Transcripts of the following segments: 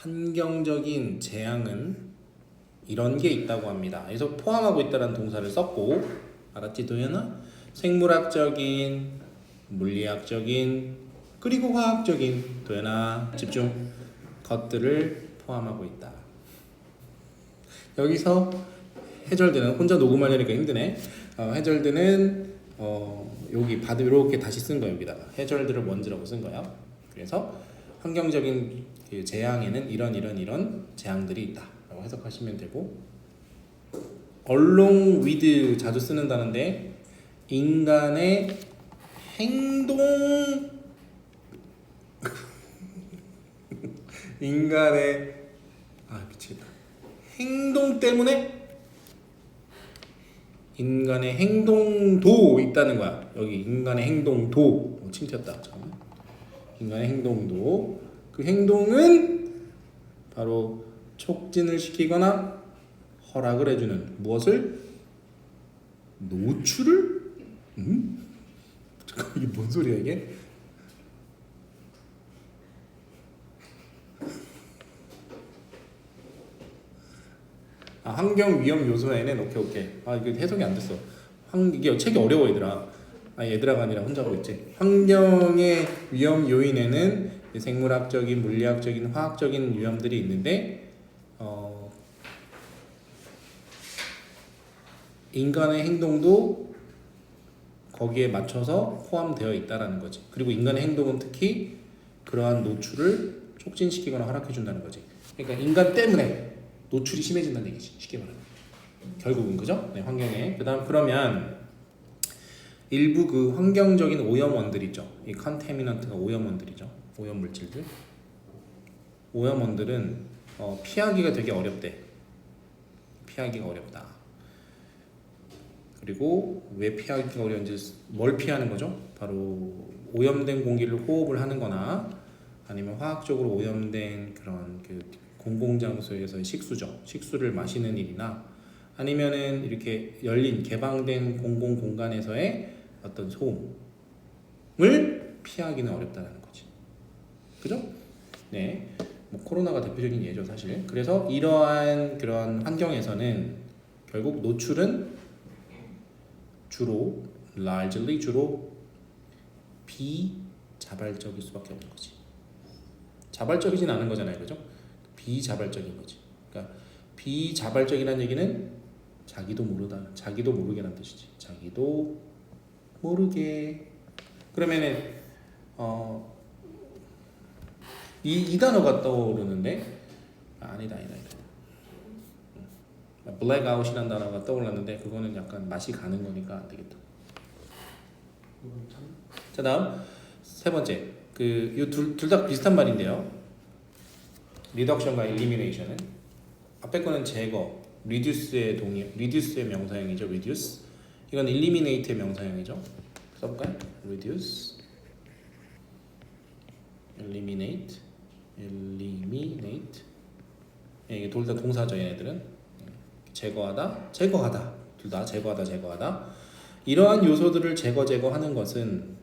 환경적인 재앙은 이런 게 있다고 합니다. 그래서 포함하고 있다는 동사를 썼고, 알았지 도현아? 생물학적인, 물리학적인, 그리고 화학적인, 도현아 집중, 것들을 포함하고 있다. 여기서 해절드는 혼자 녹음하려니까 힘드네. 해절드는 여기 바드 이렇게 다시 쓴 거예요. 여기다가 해절드를 먼지라고 쓴 거야. 그래서 환경적인 그 재앙에는 이런 재앙들이 있다라고 해석하시면 되고, along with 자주 쓰는 단어인데 인간의 행동 인간의 미치겠다. 행동 때문에 인간의 행동도 있다는 거야. 여기 인간의 행동도 침 튀었다. 잠깐만. 인간의 행동도 그 행동은 바로 촉진을 시키거나 허락을 해주는 무엇을? 노출을? 잠깐 이게 뭔 소리야 이게? 환경 위험 요소에는 오케이. 이게 해석이 안 됐어. 이게 책이 어려워 얘들아. 얘들아가 아니라 혼자 하고 있지. 환경의 위험 요인에는 생물학적인, 물리학적인, 화학적인 위험들이 있는데 인간의 행동도 거기에 맞춰서 포함되어 있다라는 거지. 그리고 인간의 행동은 특히 그러한 노출을 촉진시키거나 허락해준다는 거지. 그러니까 인간 때문에 노출이 심해진다는 얘기지. 쉽게 말하면. 결국은 그죠? 네, 환경에. 그러면 일부 그 환경적인 오염원들 있죠. 이 컨테미넌트가 오염원들이죠. 오염물질들. 오염원들은 피하기가 되게 어렵대. 피하기가 어렵다. 그리고 왜 피하기가 어려운지 뭘 피하는 거죠? 바로 오염된 공기를 호흡을 하는 거나 아니면 화학적으로 오염된 그런 그 공공장소에서의 식수를 마시는 일이나 아니면은 이렇게 열린 개방된 공공공간에서의 어떤 소음을 피하기는 어렵다는 거지. 그죠? 네. 코로나가 대표적인 예죠, 사실. 그래서 이러한 그런 환경에서는 결국 노출은 largely 주로 비자발적일 수밖에 없는 거지. 자발적이진 않은 거잖아요, 그죠? 비자발적인 거지. 그러니까 비자발적이라는 얘기는 자기도 모르게란 뜻이지. 자기도 모르게. 그러면은 이 단어가 떠오르는데 아니다. 블랙아웃이라는 단어가 떠올랐는데 그거는 약간 맛이 가는 거니까 안 되겠다. 자, 다음 세 번째. 둘 다 비슷한 말인데요. 리덕션과 엘리미네이션은 앞에 거는 제거, reduce의 명사형이죠. reduce. 이건 eliminate의 명사형이죠. 써볼까요? reduce, eliminate. 이게 둘 다 동사죠, 얘네들은. 제거하다. 둘 다 제거하다. 이러한 요소들을 제거하는 것은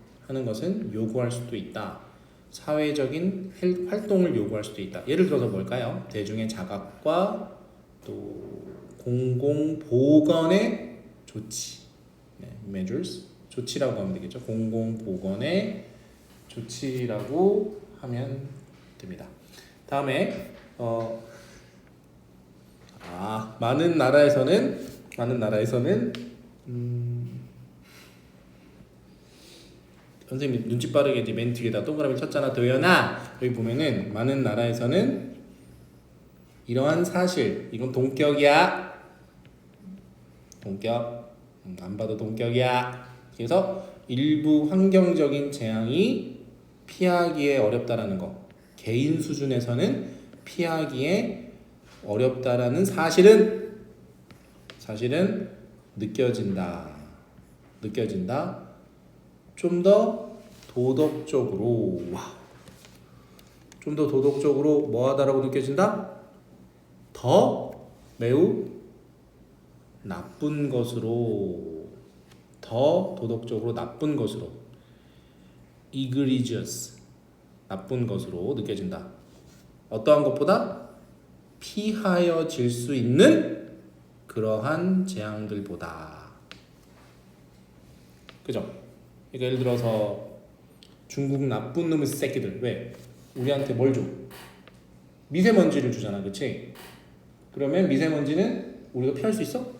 요구할 수도 있다. 사회적인 활동을 요구할 수도 있다. 예를 들어서 뭘까요? 대중의 자각과 또 공공보건의 조치, measures, 조치라고 하면 되겠죠. 공공보건의 조치라고 하면 됩니다. 다음에 많은 나라에서는 선생님이 눈치 빠르게 이제 멘트 위에다 동그라미 쳤잖아, 도연아. 여기 보면은 많은 나라에서는 이러한 사실, 이건 동격이야. 동격. 안 봐도 동격이야. 그래서 일부 환경적인 재앙이 피하기에 어렵다라는 거. 개인 수준에서는 피하기에 어렵다라는 사실은 느껴진다. 좀 더 도덕적으로 뭐 하다라고 느껴진다? 더 매우 나쁜 것으로, 더 도덕적으로 나쁜 것으로, egregious, 나쁜 것으로 느껴진다. 어떠한 것보다 피하여질 수 있는 그러한 재앙들보다. 그죠? 그러니까 예를 들어서 중국 나쁜 놈의 새끼들 왜? 우리한테 뭘 줘? 미세먼지를 주잖아, 그치? 그러면 미세먼지는 우리가 피할 수 있어?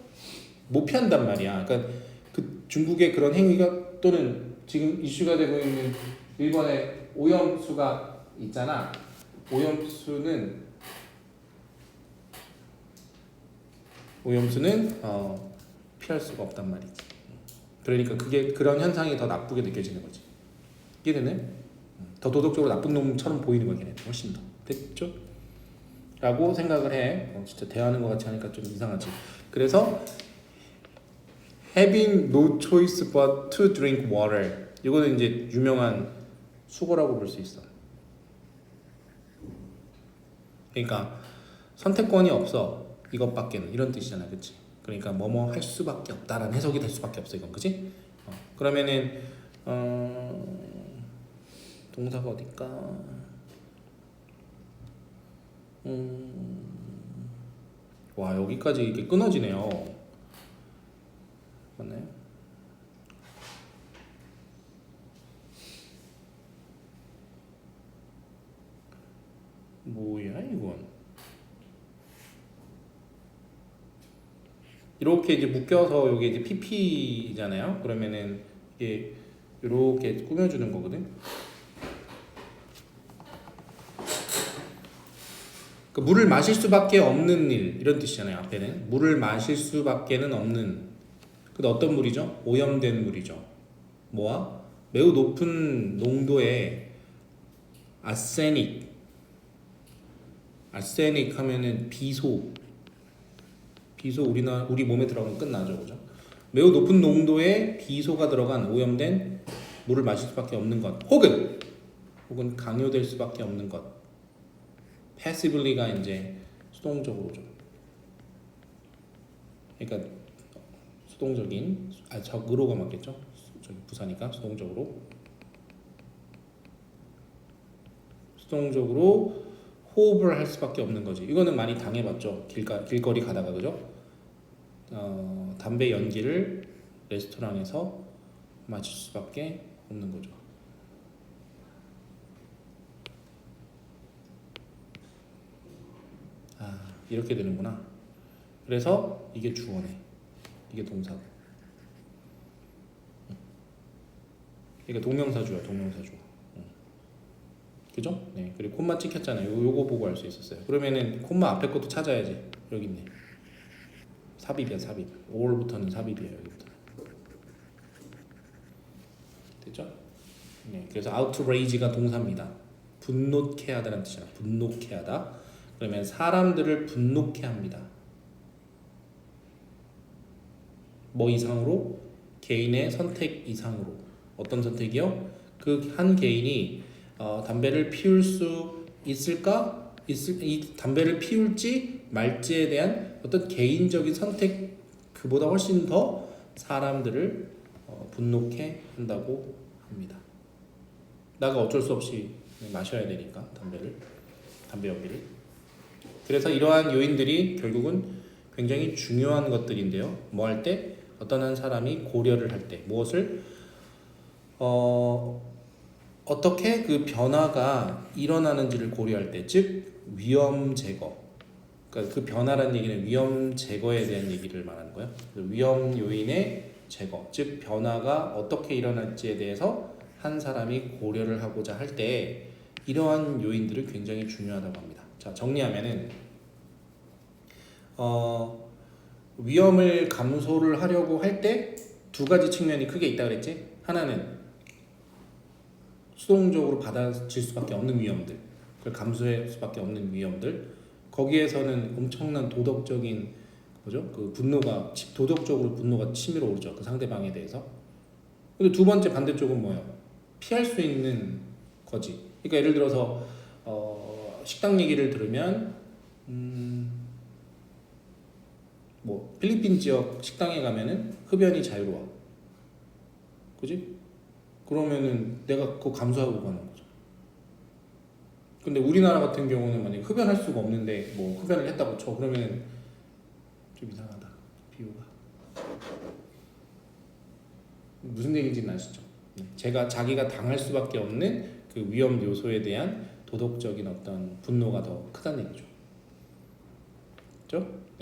못 피한단 말이야. 그러니까 그 중국의 그런 행위가 또는 지금 이슈가 되고 있는 일본의 오염수가 있잖아. 오염수는 피할 수가 없단 말이지. 그러니까 그게 그런 현상이 더 나쁘게 느껴지는 거지. 이해되네? 더 도덕적으로 나쁜 놈처럼 보이는 거긴 해. 훨씬 더. 됐죠? 라고 생각을 해. 진짜 대화하는 것 같이 하니까 좀 이상하지. 그래서 having no choice but to drink water. 이거는 이제 유명한 수고라고 볼 수 있어. 그러니까 선택권이 없어. 이것밖에는 이런 뜻이잖아, 그렇지? 그러니까 뭐뭐 할 수밖에 없다라는 해석이 될 수밖에 없어, 이건, 그렇지? 그러면은 동사가 어딜까? 와, 여기까지 이게 끊어지네요. 맞나요? 뭐야 이건? 이렇게 이제 묶여서 여기 이제 PP잖아요. 그러면은 이게 이렇게 꾸며주는 거거든. 그 물을 마실 수밖에 없는 일 이런 뜻이잖아요. 앞에는 물을 마실 수밖에는 없는. 근데 어떤 물이죠? 오염된 물이죠. 뭐와? 매우 높은 농도의 아세닉. 아세닉 하면은 비소. 비소 우리 몸에 들어가면 끝나죠, 그죠? 매우 높은 농도의 비소가 들어간 오염된 물을 마실 수밖에 없는 것, 혹은 강요될 수밖에 없는 것. passively가 이제 수동적으로죠. 그러니까 수동적인, 적으로가 맞겠죠? 저기 부사니까 수동적으로 호흡을 할 수밖에 없는 거지. 이거는 많이 당해봤죠. 길거리 가다가, 그죠? 담배 연기를 레스토랑에서 마실 수밖에 없는 거죠. 이렇게 되는구나. 그래서 이게 주어네. 이게 동사고. 그러니까 동명사주야, 동명사주. 그죠? 네. 그리고 콤마 찍혔잖아요. 요거 보고 알 수 있었어요. 그러면은 콤마 앞에 것도 찾아야지. 여기 있네. 삽입이야, 삽입. 5월부터는 삽입이에요, 여기부터. 됐죠? 네. 그래서 outrage가 동사입니다. 분노케 하다는 뜻이잖아. 분노케 하다. 그러면 사람들을 분노케 합니다. 뭐 이상으로? 개인의 선택 이상으로. 어떤 선택이요? 그 한 개인이 담배를 피울 수 있을까? 이 담배를 피울지 말지에 대한 어떤 개인적인 선택, 그보다 훨씬 더 사람들을 분노케 한다고 합니다. 나가 어쩔 수 없이 마셔야 되니까 담배 연기를. 그래서 이러한 요인들이 결국은 굉장히 중요한 것들인데요. 뭐 할 때? 어떤 한 사람이 고려를 할 때 무엇을 어떻게 그 변화가 일어나는지를 고려할 때, 즉 위험 제거. 그러니까 그 변화라는 얘기는 위험 제거에 대한 얘기를 말하는 거예요. 위험 요인의 제거, 즉 변화가 어떻게 일어날지에 대해서 한 사람이 고려를 하고자 할 때 이러한 요인들이 굉장히 중요하다고 합니다. 자, 정리하면은 위험을 감소를 하려고 할 때 두 가지 측면이 크게 있다 그랬지. 하나는 수동적으로 받아질 수밖에 없는 위험들, 그걸 감수할 수밖에 없는 위험들. 거기에서는 엄청난 도덕적인 뭐죠? 그 도덕적으로 분노가 치밀어 오르죠. 그 상대방에 대해서. 근데 두 번째 반대쪽은 뭐예요? 피할 수 있는 거지. 그러니까 예를 들어서 식당 얘기를 들으면 뭐 필리핀 지역 식당에 가면은 흡연이 자유로워. 그지? 그러면은 내가 그거 감수하고 가는 거죠. 근데 우리나라 같은 경우는 만약 흡연할 수가 없는데 뭐 흡연을 했다고 쳐 그러면 좀 이상하다 비유가. 무슨 얘기인지는 아시죠? 제가 자기가 당할 수밖에 없는 그 위험 요소에 대한 도덕적인 어떤 분노가 더 크다는 얘기죠. 그렇죠?